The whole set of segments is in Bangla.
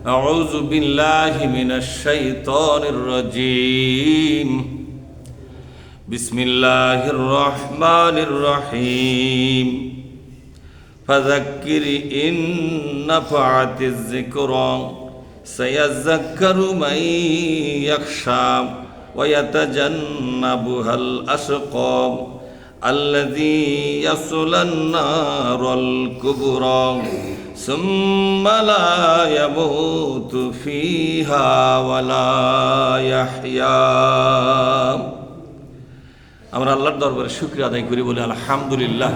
أعوذ بالله من الشيطان الرجيم بسم الله الرحمن الرحيم فذكر إن نفعت الذكرى سيذكر من يخشى ويتجنبها الأشقى الذي يصلى النار الكبرى ثم لا يموت فيها ولا يحيا। আমরা আল্লাহর দরবারে শুকরিয়া আদায় করি বলে আলহামদুলিল্লাহ।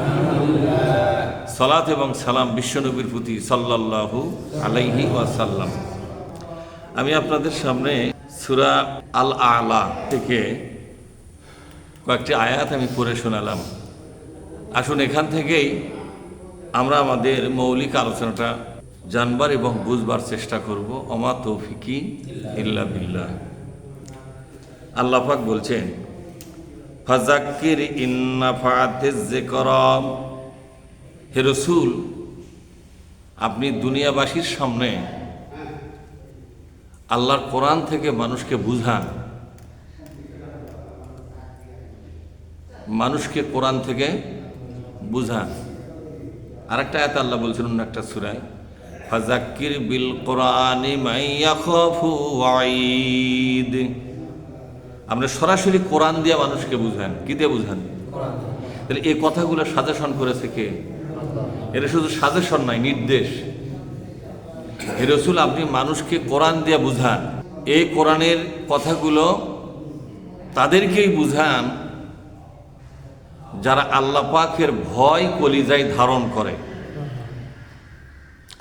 সালাত এবং সালাম বিশ্বনবীর প্রতি সাল্লাল্লাহু আলাইহি ওয়াসাল্লাম। আমি আপনাদের সামনে সূরা আল আ'লা থেকে কয়েকটি আয়াত আমি পড়ে শোনালাম। আসুন এখান থেকেই আমরা আমাদের মৌলিক আলোচনাটা জানবার এবং বুঝবার চেষ্টা করব। ওমা তৌফিকি ইল্লা বিল্লাহ। আল্লাহ পাক বলছেন ফাযাক্কির ইন নাফাতিজ যিকরা, হে রাসূল আপনি দুনিয়াবাসীর সামনে আল্লাহর কোরআন থেকে মানুষকে বুঝান, মানুষকে কোরআন থেকে বুঝান। আরেকটা আয়াত আল্লাহ বলছেন অন্য একটা সূরায় ফাযাক্কির বিল কোরআনি মান ইয়াখাফু ওয়াঈদ, আপনি সরাসরি কোরআন দিয়ে মানুষকে বুঝান। কি দিয়ে বুঝান? তাহলে এই কথাগুলো সাজেশন করেছে কে? এটা শুধু সাজেশন নয়, নির্দেশ। হে রাসূল আপনি মানুষকে কোরআন দিয়ে বুঝান, এই কোরআনের কথাগুলো তাদেরকেই বুঝান যারা আল্লাহ পাকের ভয় কলিজায় ধারণ করে।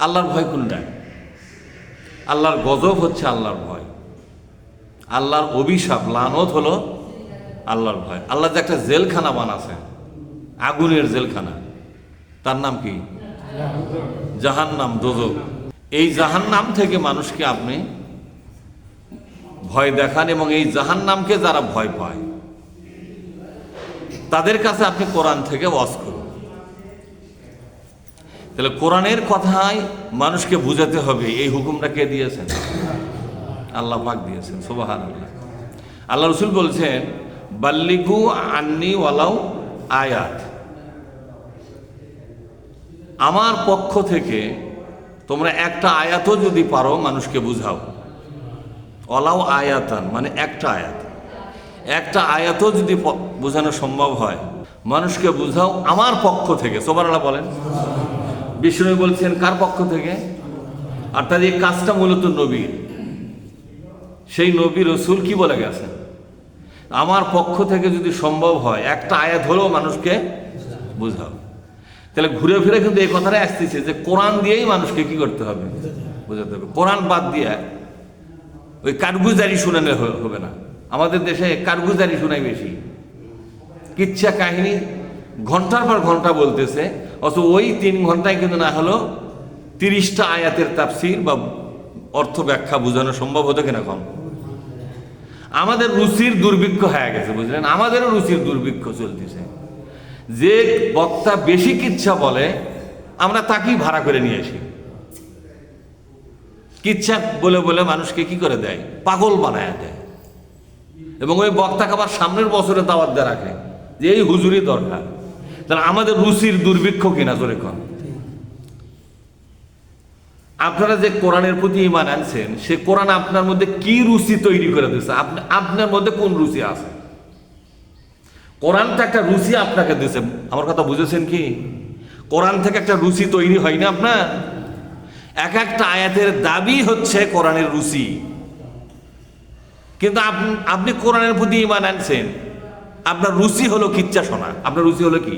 আল্লাহর ভয় কোনটা? আল্লাহর গজব হচ্ছে আল্লাহর ভয়, আল্লাহর অভিশাপ লানত হলো আল্লাহর ভয়। আল্লাহ যে একটা জেলখানা বানাছে, আগুনের জেলখানা, তার নাম কি? জাহান্নাম, দোজখ। এই জাহান্নাম থেকে মানুষকে আপনি ভয় দেখান এবং এই জাহান্নামকে যারা ভয় পায় তাদের কাছে আপনি কোরআন থেকে ওয়াজ করুন। তাহলে কোরআনের কথাই মানুষকে বুঝাতে হবে, এই হুকুমটা কে দিয়েছেন? আল্লাহ পাক দিয়েছেন। সুবহানাল্লাহ। আল্লাহ রাসূল বলছেন বাল্লিগু আন্নি ওয়ালাউ আয়াত, আমার পক্ষ থেকে তোমরা একটা আয়াতও যদি পারো মানুষকে বুঝাও। ওয়ালাউ আয়াতান মানে একটা আয়াত, একটা আয়াতও যদি বোঝানো সম্ভব হয় মানুষকে বুঝাও আমার পক্ষ থেকে। সুবহানাল্লাহ বলেন। বিষ্ণু বলছেন কার পক্ষ থেকে? অর্থাৎ এই কাজটা মূলত নবীর। সেই নবী রাসূল কি বলে গেছেন? আমার পক্ষ থেকে যদি সম্ভব হয় একটা আয়াত হলেও মানুষকে বুঝাও। তাহলে ঘুরে ফিরে কিন্তু এই কথাটাই আসতেছে যে কোরআন দিয়েই মানুষকে কি করতে হবে? বোঝাতে হবে। কোরআন বাদ দিয়ে ওই কারগুজারি শুনালে হবে না। আমাদের দেশে কারগুজারি শোনাই বেশি, কিচ্ছা কাহিনী ঘন্টার পর ঘন্টা বলতেছে, অথচ ওই 3 ঘন্টায় কিন্তু না হলো 30টা আয়াতের তাফসীর বা অর্থ ব্যাখ্যা বোঝানো সম্ভব হতো কিনা কম। আমাদের রুচির দুর্ভিক্ষ হয়ে গেছে, বুঝলেন? আমাদেরও রুচির দুর্ভিক্ষ চলতেছে। যে বক্তা বেশি কিচ্ছা বলে আমরা তাকেই ভাড়া করে নিয়ে আসি। কিচ্ছা বলে বলে মানুষকে কি করে দেয়? পাগল বানায় দেয়। এবং ওই বক্তাকে আবার সামনের বছরে দাওয়াত দিয়ে রাখে যে এই হুজুরি দরকার। তাহলে আমাদের রুচির দুর্ভিক্ষ কিনা জোরে কন। আপনারা যে কোরআনের প্রতি ঈমান আনছেন, সে কোরআন আপনার মধ্যে কি রুচি তৈরি করে দিয়েছে? আপনার মধ্যে কোন রুচি আছে? কোরআনটা একটা রুচি আপনাকে দিয়েছে। আমার কথা বুঝেছেন কি? কোরআন থেকে একটা রুচি তৈরি হয় না আপনার? এক একটা আয়াতের দাবি হচ্ছে কোরআনের রুচি। কিন্তু আপনি কোরআনের প্রতি ঈমান আনছেন, আপনার রুচি হলো কিচ্ছা শোনা, আপনার রুচি হলো কি?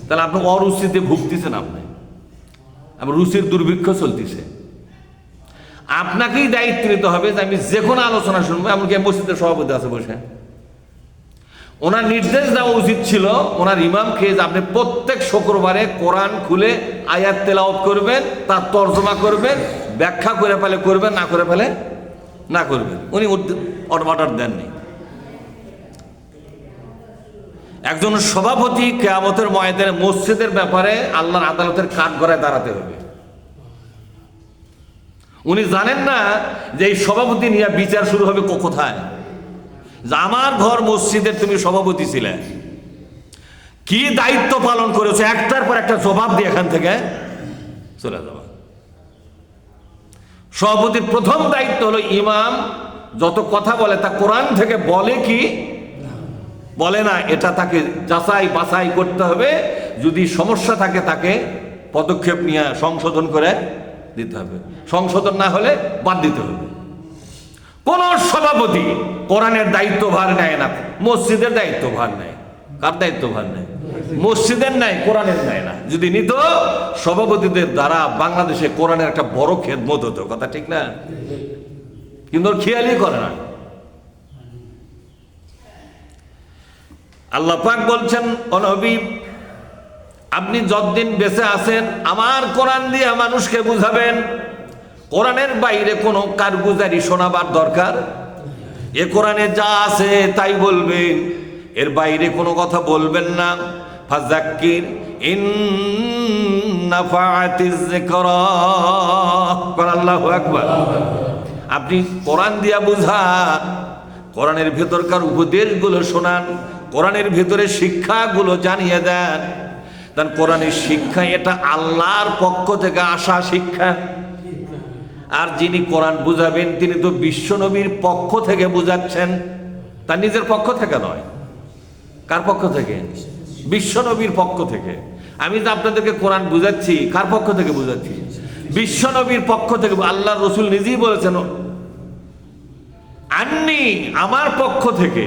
তাহলে আপনি অরুচিতে ভুগতেছেন। আপনার রুচির দুর্ভিক্ষ চলতেছে। আপনাকেই দায়িত্ব নিতে হবে যে আমি যে কোনো আলোচনা শুনবো। এমনকি মসজিদের সভাপতি আছে বসে, ওনার নির্দেশ দেওয়া উচিত ছিল ওনার ইমামকে যে আপনি প্রত্যেক শুক্রবারে কোরআন খুলে আয়াত তেলাওয়াত করবেন, তার তর্জমা করবেন, ব্যাখ্যা করে ফেলে করবেন, না করে ফেলে না করবেন। উনি অর্ডার দেননি। একজন সভাপতি কিয়ামতের ময়দানে মসজিদের ব্যাপারে আল্লাহর আদালতের কাঠগড়ায় দাঁড়াতে হবে। উনি জানেন না যে এই সভাপতি নিয়ে বিচার শুরু হবে কোথায়। যে আমার ঘর মসজিদের তুমি সভাপতি ছিলে, কি দায়িত্ব পালন করেছো, একটার পর একটা জবাব দিয়ে এখান থেকে চলে যাওয়া। সভাপতির প্রথম দায়িত্ব হলো ইমাম যত কথা বলে তা কোরআন থেকে বলে কি বলে না, এটা তাকে যাচাই বাছাই করতে হবে। যদি সমস্যা থাকে তাকে পদক্ষেপ নিয়ে সংশোধন করে দিতে হবে, সংশোধন না হলে বাদ দিতে হবে। কোন সভাপতি কোরআনের দায়িত্বভার নেয় না, মসজিদের দায়িত্বভার নেয়। কার দায়িত্বভার নেয়? মসজিদের নেয়, কোরআনের নেয় না। যদি নিত সভাপতিদের দ্বারা বাংলাদেশে কোরআনের একটা বড় খেদমত হতো, কথা ঠিক না? কিন্তু খেয়ালই করে না। আল্লাহ পাক বলছেন, ও নবী, আপনি যতদিন বেঁচে আছেন আমার কোরআন দিয়ে মানুষকে বুঝাবেন। কোরআনের বাইরে কোনো কারগুজারি শোনাবার দরকার, এ কোরআনে যা আছে তাই বলবেন, এর বাইরে কোনো কথা বলবেন না। ফাযাক্কির ইন নাফাআতিজ যিকরা। আল্লাহু আকবার। আপনি কোরআন দিয়া বুঝান, কোরআনের ভেতরকার উপদেশগুলো শোনান, কোরআনের ভেতরে শিক্ষাগুলো জানিয়ে দেন। কারণ কোরআনের শিক্ষা এটা আল্লাহর পক্ষ থেকে আসা শিক্ষা। আর যিনি কোরআন বুঝাবেন তিনি তো বিশ্বনবীর পক্ষ থেকে বুঝাচ্ছেন, তার নিজের পক্ষ থেকে নয়। কার পক্ষ থেকে? বিশ্বনবীর পক্ষ থেকে। আমি তো আপনাদেরকে কোরআন বুঝাচ্ছি, কার পক্ষ থেকে বুঝাচ্ছি? বিশ্বনবীর পক্ষ থেকে। আল্লাহ রসুল নিজেই বলেছেন, আন্নি, আমার পক্ষ থেকে।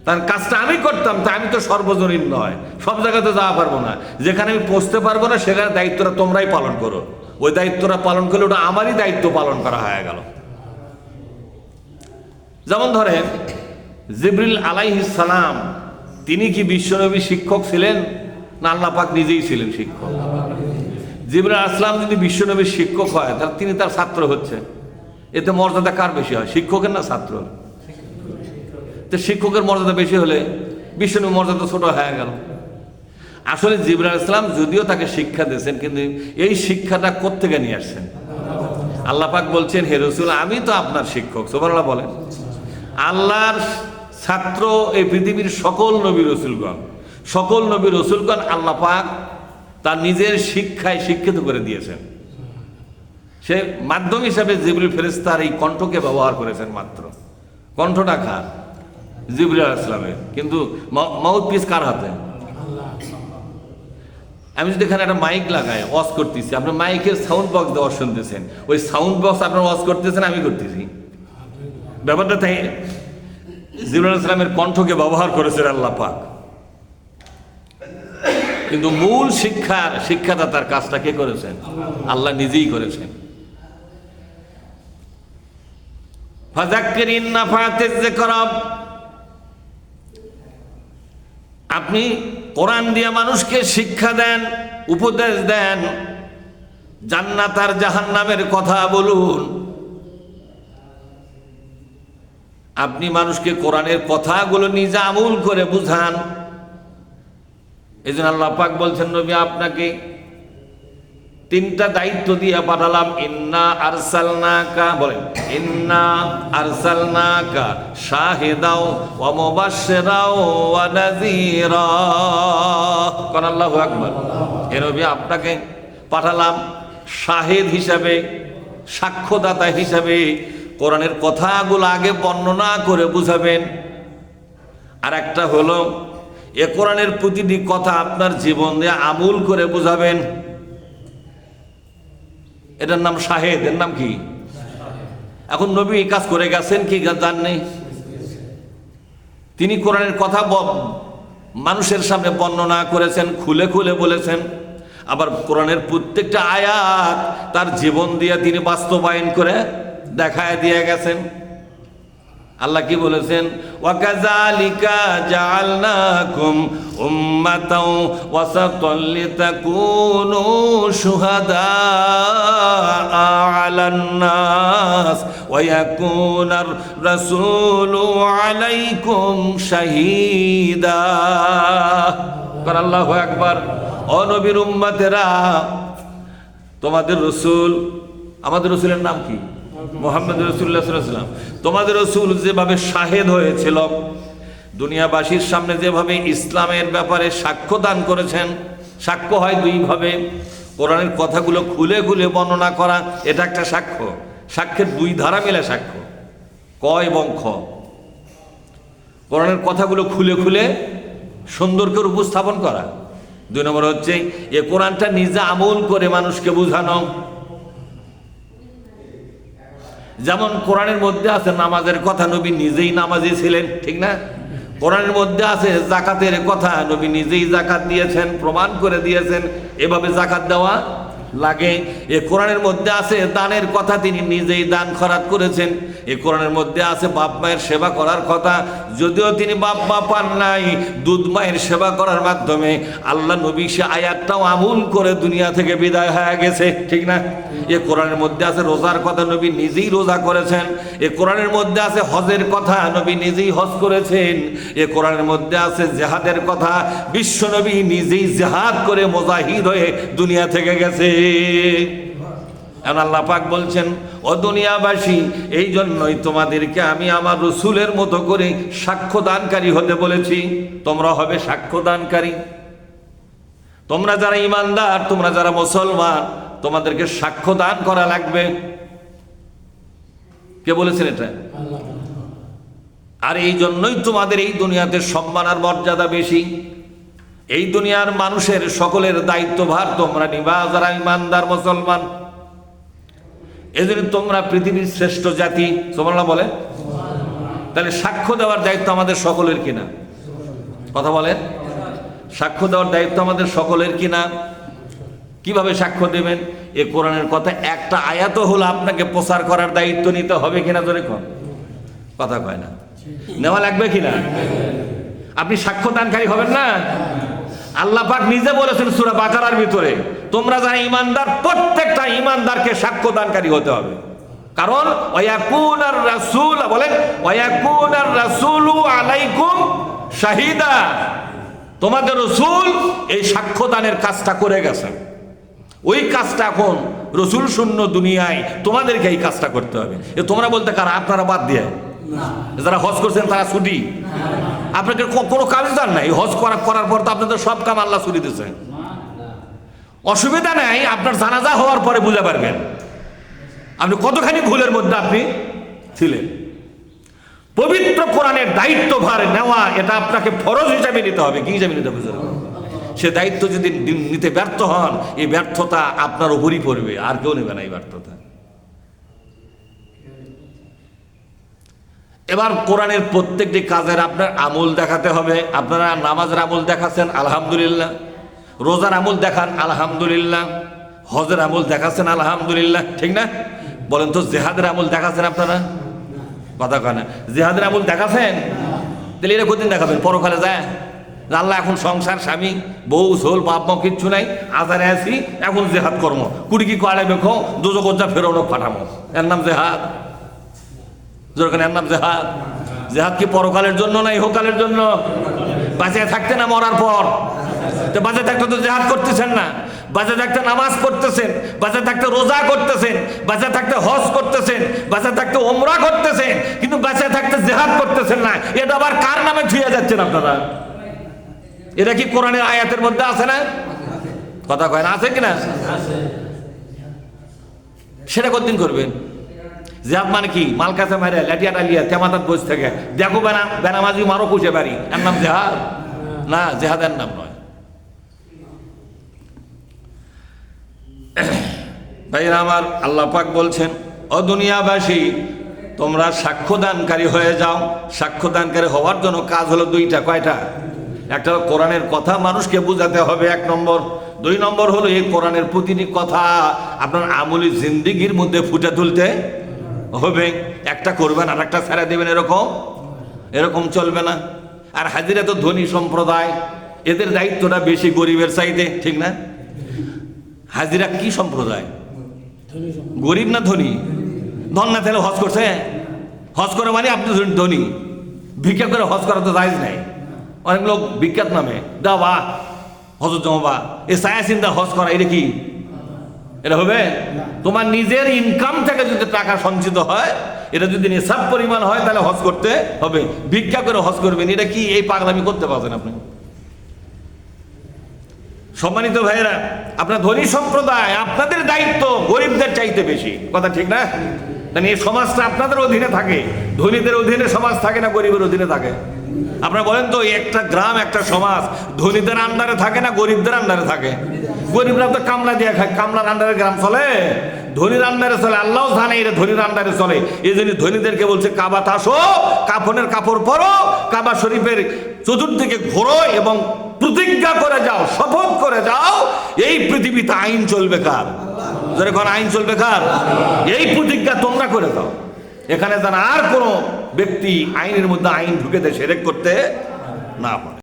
তার কাজটা আমি করতাম, তা আমি তো সর্বজনীন নয়, সব জায়গাতে যাওয়া পারবো না। যেখানে আমি পৌঁছতে পারবো না সেখানে দায়িত্বটা তোমরাই পালন করো। ওই দায়িত্বটা পালন করলে ওটা আমারই দায়িত্ব পালন করা হয়ে গেল। যেমন ধরেন জিবরিল আলাইহিস সালাম, তিনি কি বিশ্বনবী শিক্ষক ছিলেন না আল্লাহ পাক নিজেই ছিলেন শিক্ষক? জিবরিল আসলাম যদি বিশ্বনবীর শিক্ষক হয় তাহলে তিনি তার ছাত্র হচ্ছে, এতে মর্যাদা কার বেশি হয়, শিক্ষকের না ছাত্র? তো শিক্ষকের মর্যাদা বেশি হলে বিশ্বনবীর মর্যাদা ছোট হয়ে গেল। আসলে জিবরিল আলাইহিস সালাম যদিও তাকে শিক্ষা দিয়েছেন, কিন্তু এই শিক্ষাটা কোত্থেকে নিয়ে আসছেন? আল্লাহ পাক বলছেন, হে রাসূল, আমি তো আপনার শিক্ষক। সুবহানাল্লাহ বলেন। আল্লাহর ছাত্র এই পৃথিবীর সকল নবী রসুলগণ, সকল নবী রসুলগণ আল্লাহ পাক তার নিজের শিক্ষায় শিক্ষিত করে দিয়েছেন। সে মাধ্যম হিসাবে জিবরিল ফেরেশতার এই কণ্ঠকে ব্যবহার করেছেন মাত্র। কণ্ঠটা কার? জিবরিল আলাইহিস সালামের। কিন্তু মাউথপিস কার হাতে? আমি যদি এখানে একটা মাইক লাগাই ওয়াজ করতেছি, আপনার মাইকের সাউন্ড বক্স দেওয়া শুনতেছেন, ওই সাউন্ড বক্স আপনার ওয়াজ করতেছেন, আমি করতেছি। ব্যাপারটা তাই। জিবরিল আলাইহিস সালামের কণ্ঠকে ব্যবহার করেছেন আল্লাহ পাক, কিন্তু মূল শিক্ষাটা তার কাজটা কে করেছেন? আল্লাহ নিজেই করেছেন। ফাযাক্কির ইন নাফাআতিজ যিকরা। আপনি কোরআন দিয়ে মানুষকে শিক্ষা দেন, উপদেশ দেন, জান্নাত আর জাহান্নামের কথা বলুন। আপনি মানুষকে কোরআনের কথাগুলো নিজে আমল করে বুঝান। এই জন্য আল্লাহ পাক বলছেন, নবী আপনাকে তিনটা দায়িত্ব দিয়ে পাঠালাম। ইন্না আরসালনাকা, বলেন ইন্না আরসালনাকা শাহিদাও ওয়া মুবাশশিরাও ওয়া নাযীরা। কোন আল্লাহু আকবার। হে নবী, আপনাকে পাঠালাম শাহিদ হিসাবে, সাক্ষ্যদাতা হিসাবে। কোরআনের কথাগুলো আগে বর্ণনা করে বুঝাবেন, আর একটা হলো এ কোরআনের প্রতিটি কথা আপনার জীবন দিয়ে আমল করে বুঝাবেন। এটার নাম শাহেদ। এর নাম কি? এখন নবী এই কাজ করে গেছেন কি জাননি? তিনি কোরআনের কথা মানুষের সামনে বর্ণনা করেছেন, খুলে খুলে বলেছেন। আবার কোরআনের প্রত্যেকটা আয়াত তার জীবন দিয়ে তিনি বাস্তবায়ন করে দেখায় দিয়ে গেছেন। আল্লাহ কি বলেছেন? ওয়াকাযালিকা জাআলনাকুম উম্মাতাও ওয়াসাতাল লিতাকুনু শুহাদা আলান নাস ওয়া ইয়াকুনার রাসূলু আলাইকুম শাহীদা। আল্লাহু আকবার। ও নবীর উম্মতেরা, তোমাদের রাসূল আমাদের রসুলের নাম কি? মুহাম্মদ রাসূলুল্লাহ সাল্লাল্লাহু আলাইহি ওয়াসাল্লাম। তোমাদের রসুল যেভাবে শাহেদ হয়েছিল, দুনিয়াবাসীর সামনে যেভাবে ইসলামের ব্যাপারে সাক্ষ্য দান করেছেন, সাক্ষ্য হয় দুইভাবে। কোরআনের কথাগুলো খুলে খুলে বর্ণনা করা, এটা একটা সাক্ষ্য। সাক্ষ্যের দুই ধারা মিলে সাক্ষ্য, ক এবং খ। কোরআনের কথাগুলো খুলে খুলে সুন্দর করে উপস্থাপন করা। দুই নম্বর হচ্ছে এ কোরআনটা নিজে আমল করে মানুষকে বোঝানো। যেমন কোরআনের মধ্যে আছে নামাজের কথা, নবী নিজেই নামাজি ছিলেন, ঠিক না? কোরআনের মধ্যে আছে জাকাতের কথা, নবী নিজেই জাকাত দিয়েছেন, প্রমাণ করে দিয়েছেন এভাবে জাকাত দেওয়া লাগে। এ কোরআনের মধ্যে আছে দানের কথা, তিনি নিজেই দান খয়রাত করেছেন। এ কোরআনের মধ্যে আছে বাপ মায়ের সেবা করার কথা, যদিও তিনি বাপ মা পান নাই, দুধ মায়ের সেবা করার মাধ্যমে আল্লাহ নবী সে আয়াতটাও আমল করে দুনিয়া থেকে বিদায় হয়ে গেছে, ঠিক না? এ কোরআনের মধ্যে আছে রোজার কথা, নবী নিজেই রোজা করেছেন। এ কোরআনের মধ্যে আছে হজের কথা, নবী নিজেই হজ করেছেন। এ কোরআনের মধ্যে আছে জেহাদের কথা, বিশ্ব নবী নিজেই জেহাদ করে মুজাহিদ হয়ে দুনিয়া থেকে গেছে। এখন আল্লাহ পাক বলছেন, ও দুনিয়াবাসী, এই জন্যই তোমাদেরকে আমি আমার রসুলের মতো করে সাক্ষ্যদানকারী হতে বলেছি। তোমরা হবে সাক্ষ্যদানকারী। তোমরা যারা ইমানদার, তোমরা যারা মুসলমান, তোমাদেরকে সাক্ষ্য দান করা লাগবে। কে বলেছেন এটা? আর এই জন্যই তোমাদের এই দুনিয়াতে সম্মান আর মর্যাদা বেশি। এই দুনিয়ার মানুষের সকলের দায়িত্বভার তোমরা নিবা, যারা ইমানদার মুসলমান। এই জন্য তোমরা পৃথিবীর শ্রেষ্ঠ জাতি, সুবহানাল্লাহ বলে। তাহলে সাক্ষ্য দেওয়ার দায়িত্ব আমাদের সকলের কিনা? কথা বলেন। সাক্ষ্য দেওয়ার দায়িত্ব আমাদের সকলের কিনা? কিভাবে সাক্ষ্য দেবেন? এ কোরআনের কথা একটা আয়াত হলো আপনাকে প্রচার করার দায়িত্ব নিতে হবে কিনা? ধরে কথা কয় না, নেওয়া লাগবে কিনা? আপনি সাক্ষ্যদানকারী হবেন না? আল্লাহ পাক নিজে বলেছেন সূরা বাকারার ভিতরে, তোমরা যারা ঈমানদার, প্রত্যেকটা ঈমানদারকে সাক্ষ্যদানকারী হতে হবে। কারণ ওয়ায়াকুনার রাসূল, বলেন ওয়ায়াকুনার রাসূলু আলাইকুম শাহিদা, তোমাদের রাসূল এই সাক্ষ্যদানের কাজটা করে গেছেন। ওই কাজটা এখন রাসূল শূন্য দুনিয়ায়, তোমাদেরকে এই কাজটা করতে হবে। এ তোমরা বলতে কারা? আপনারা বাদ দিয়ে যারা হজ করছেন তারা ছুটি, আপনাকে কোনো কাজ দেন নাই। হজ করার পর তো আপনাদের সব কাম আল্লাহ ছুটি দিচ্ছেন, অসুবিধা নাই। আপনার জানাজা হওয়ার পরে বুঝে পারবেন আপনি কতখানি ভুলের মধ্যে আপনি ছিলেন। পবিত্র কোরআনের দায়িত্বভার নেওয়া, এটা আপনাকে ফরজ হিসাবে নিতে হবে। কি হিসাবে নিতে হবে? সে দায়িত্ব যদি নিতে ব্যর্থ হন, এই ব্যর্থতা আপনার উপরই পড়বে, আর কেউ নেবে না এই ব্যর্থতা। এবার কোরআনের প্রত্যেকটি কাজের আপনার আমল দেখাতে হবে। আপনারা নামাজের আমল দেখাচ্ছেন, আলহামদুলিল্লাহ। রোজার আমল দেখান, আলহামদুলিল্লাহ। হজের আমল দেখাচ্ছেন, আলহামদুলিল্লাহ, ঠিক না? বলেন তো জেহাদের আমল দেখাচ্ছেন আপনারা? কথা কয় না। জেহাদের আমল দেখাচ্ছেন? তাহলে এটা কতদিন দেখাবেন? পরকালে যায় আল্লাহ এখন সংসার, স্বামী, বউ, ঝোল, বাপ মা কিচ্ছু নাই, আজারে আছি, এখন জেহাদ কর্ম কুড়ি কি কড়াই বেখো দুজগজ্জা ফেরোনো পাঠামো, এর নাম জেহাদ। যেরকম এর নাম জেহাদ। জেহাদ কি পরকালের জন্য না ইহকালের জন্য? বাঁচে থাকতে না মরার পর? তো বাঁচে থাকতে তো জেহাদ করতেছেন না, বাঁচে থাকতে নামাজ পড়তেছেন, বাঁচে থাকতে রোজা করতেছেন, বাঁচে থাকতে হজ করতেছেন, বাঁচে থাকতে ওমরা করতেছেন, কিন্তু বাঁচে থাকতে জেহাদ করতেছেন না। এটা আবার কার নামে ছুঁয়ে যাচ্ছেন আপনারা? এটা কি কোরআনের আয়াতের মধ্যে আছে না? কথা কয় না, আছে কিনা? সেটা কতদিন করবেন? জেহাদ মানে কি? মাল কাছে মারে লাঠিয়া টালিয়া তেমাতাত বসে থেকে দেখো বেনামাজি মারো কুচে বাড়ি, এর নাম জেহাদ না? জেহাদের নাম নয়। ভাইরা আমার, আল্লাহ পাক বলছেন, ও দুনিয়াবাসী, তোমরা সাক্ষ্যদানকারী হয়ে যাও। সাক্ষ্যদানকারী হওয়ার জন্য কাজ হলো দুইটা। কয়টা? একটা কোরআনের কথা মানুষকে বুঝাতে হবে, এক নম্বর। দুই নম্বর হলো এই কোরআনের প্রতিটি কথা আপনার আমলি জিন্দিগির মধ্যে ফুটে তুলতে হবে। একটা করবেন আর একটা ছেড়ে দেবেন, এরকম চলবে না। আর হাজিরা তো ধনী সম্প্রদায়, এদের দায়িত্বটা বেশি গরিবের চাইতে, ঠিক না? হাজিরা কি সম্প্রদায়? গরিব না ধনী? ধন না তাহলে হজ করছে? হজ করে মানে আপনি ধনী। ভিক্ষা করে হজ করা তো জায়েজ নাই। অনেক লোক বিখ্যাত নামে দা বা হজর জমা, এ ছায়া চিন্তা হজ করা, এটা কি? এটা হবে? তোমার নিজের ইনকাম থেকে যদি টাকা সঞ্চিত হয়, এটা যদি নিসাব পরিমাণ হয়, তাহলে হজ করতে হবে। ভিক্ষা করে হজ করবেন, এটা কি এই পাগলামি করতে পারছেন আপনি? সম্মানিত ভাইয়েরা, আপনার ধনী সম্প্রদায়, আপনাদের দায়িত্ব গরিবদের চাইতে বেশি, কথা ঠিক না? মানে এই সমাজটা আপনাদের অধীনে থাকে, ধনীদের অধীনে সমাজ থাকে না গরিবের অধীনে থাকে? আপনারা বলেন তো, একটা গ্রাম একটা সমাজ ধনীদের আন্ডারে থাকে না গরিবদের আন্ডারে থাকে? গরিবরা তো কামলা দিয়ে খায়, কামলার আন্ডারে গ্রাম চলে? ধনীর আন্ডারে চলে, আল্লাহ জানে এটা ধনীর আন্ডারে চলে। এই জন্য ধনীদেরকে বলছে কাবাতে আসো, কাফনের কাপড় পরো, কাবা শরীফের চতুর্দিকে ঘোরো এবং প্রতিজ্ঞা করে যাও, শপথ করে যাও, এই পৃথিবীতে আইন চলবে কার? যখন আইন চলবে কার? এই প্রতিজ্ঞা তোমরা করে দাও, এখানে যেন আর কোনো ব্যক্তি আইনের মধ্যে আইন ঢুকে দেয়, শিরক করতে না পারে।